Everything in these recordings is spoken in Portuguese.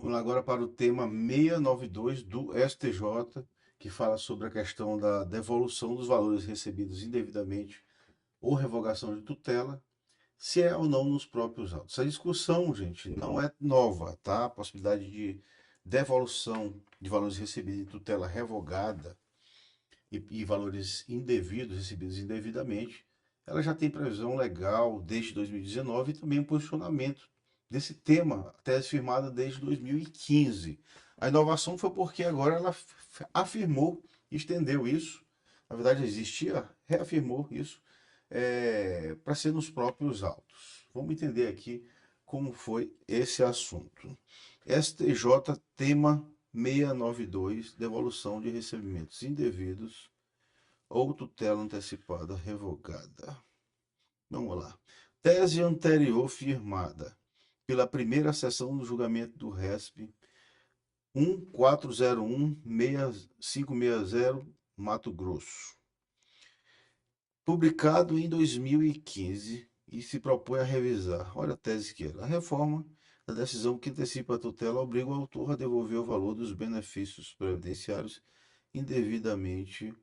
Vamos lá agora para o tema 692 do STJ, que fala sobre a questão da devolução dos valores recebidos indevidamente ou revogação de tutela, se é ou não nos próprios autos. Essa discussão, gente, não é nova, tá? A possibilidade de devolução de valores recebidos em tutela revogada e valores indevidos recebidos indevidamente, ela já tem previsão legal desde 2019 e também um posicionamento desse tema, tese firmada desde 2015. A inovação foi porque agora ela afirmou, estendeu isso, na verdade existia, reafirmou isso, para ser nos próprios autos. Vamos entender aqui como foi esse assunto. STJ, tema 692, devolução de recebimentos indevidos ou tutela antecipada revogada. Vamos lá. Tese anterior firmada pela primeira sessão do julgamento do RESP 1401-6560, Mato Grosso. Publicado em 2015 e se propõe a revisar. Olha a tese que era. A reforma da decisão que antecipa a tutela obriga o autor a devolver o valor dos benefícios previdenciários indevidamente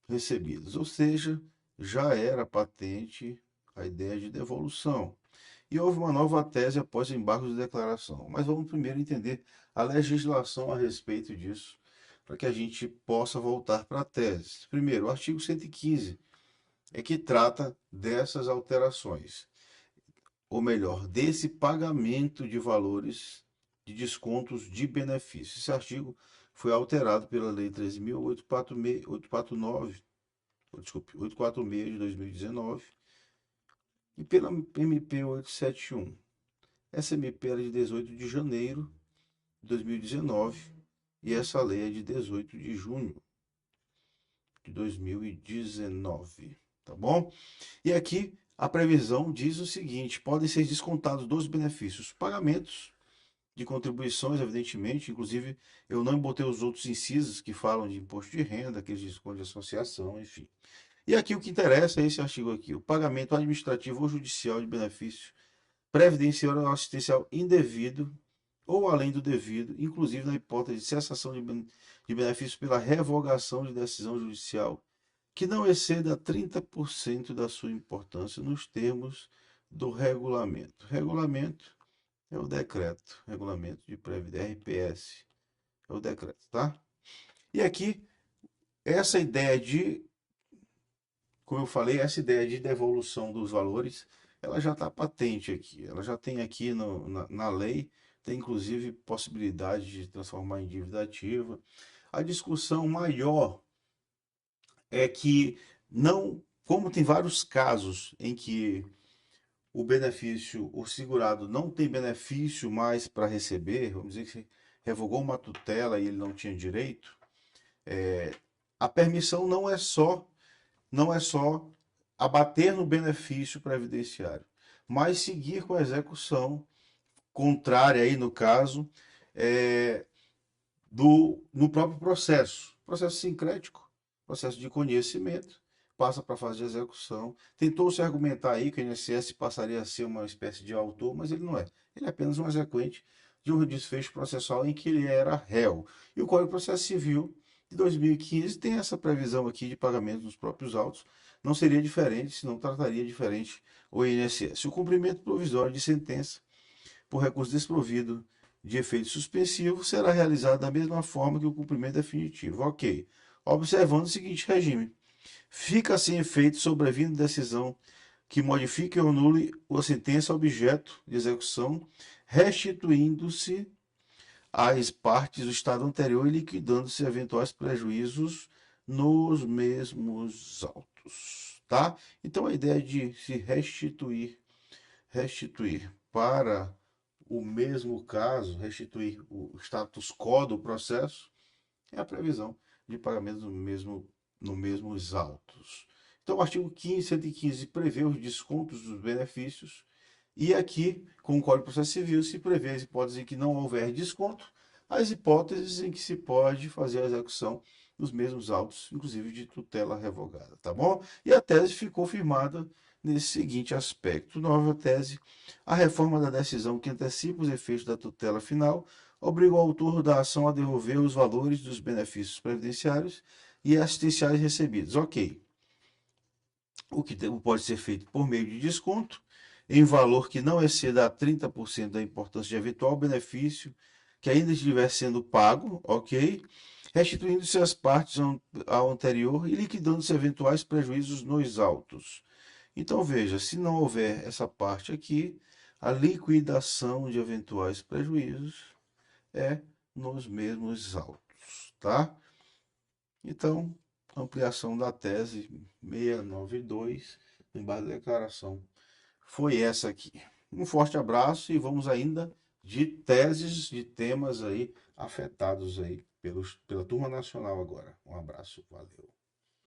recebidos, ou seja, já era patente a ideia de devolução. E houve uma nova tese após o embargo de declaração. Mas vamos primeiro entender a legislação a respeito disso, para que a gente possa voltar para a tese. Primeiro, o artigo 115 é que trata dessas alterações, ou melhor, desse pagamento de valores de descontos de benefícios. Esse artigo foi alterado pela Lei 13.849, desculpe, 846 de 2019 e pela MP 871. Essa MP era de 18 de janeiro de 2019 e essa lei é de 18 de junho de 2019, tá bom? E aqui a previsão diz o seguinte: podem ser descontados dos benefícios pagamentos de contribuições, evidentemente, inclusive eu não botei os outros incisos que falam de imposto de renda, aqueles descontos de associação, enfim. E aqui o que interessa é esse artigo aqui: o pagamento administrativo ou judicial de benefício previdenciário ou assistencial indevido ou além do devido, inclusive na hipótese de cessação de benefício pela revogação de decisão judicial que não exceda 30% da sua importância nos termos do regulamento. Regulamento é o decreto, regulamento de previdência, RPS, é o decreto, tá? E aqui, essa ideia de, como eu falei, essa ideia de devolução dos valores, ela já está patente aqui. Ela já tem aqui na lei, tem inclusive possibilidade de transformar em dívida ativa. A discussão maior é que não, como tem vários casos em que o benefício, o segurado não tem benefício mais para receber, vamos dizer que revogou uma tutela e ele não tinha direito, a permissão não é só abater no benefício previdenciário, mas seguir com a execução contrária aí no caso é, no próprio processo sincrético, processo de conhecimento, passa para a fase de execução. Tentou-se argumentar aí que o INSS passaria a ser uma espécie de autor, mas ele não é. Ele é apenas um exequente de um desfecho processual em que ele era réu. E o Código de Processo Civil de 2015 tem essa previsão aqui de pagamento dos próprios autos. Não seria diferente, se não trataria diferente o INSS. O cumprimento provisório de sentença por recurso desprovido de efeito suspensivo será realizado da mesma forma que o cumprimento definitivo. Ok. Observando o seguinte regime: fica sem efeito sobrevindo decisão que modifique ou anule a sentença objeto de execução, restituindo-se às partes do estado anterior e liquidando-se eventuais prejuízos nos mesmos autos, tá? Então a ideia de se restituir para o mesmo caso, restituir o status quo do processo, é a previsão de pagamento no mesmos autos. Então, o artigo 115 prevê os descontos dos benefícios e aqui, com o Código de Processo Civil, se prevê as hipóteses em que não houver desconto, as hipóteses em que se pode fazer a execução dos mesmos autos, inclusive de tutela revogada, tá bom? E a tese ficou firmada nesse seguinte aspecto. Nova tese: a reforma da decisão que antecipa os efeitos da tutela final obriga o autor da ação a devolver os valores dos benefícios previdenciários e assistenciais recebidos. Ok. O que pode ser feito por meio de desconto em valor que não exceda a 30% da importância de eventual benefício que ainda estiver sendo pago, ok? Restituindo-se as partes ao anterior e liquidando-se eventuais prejuízos nos autos. Então veja, se não houver essa parte aqui, a liquidação de eventuais prejuízos é nos mesmos autos, tá? Então, ampliação da tese 692, em base da declaração, foi essa aqui. Um forte abraço e vamos ainda de teses, de temas aí afetados aí pela turma nacional agora. Um abraço, valeu.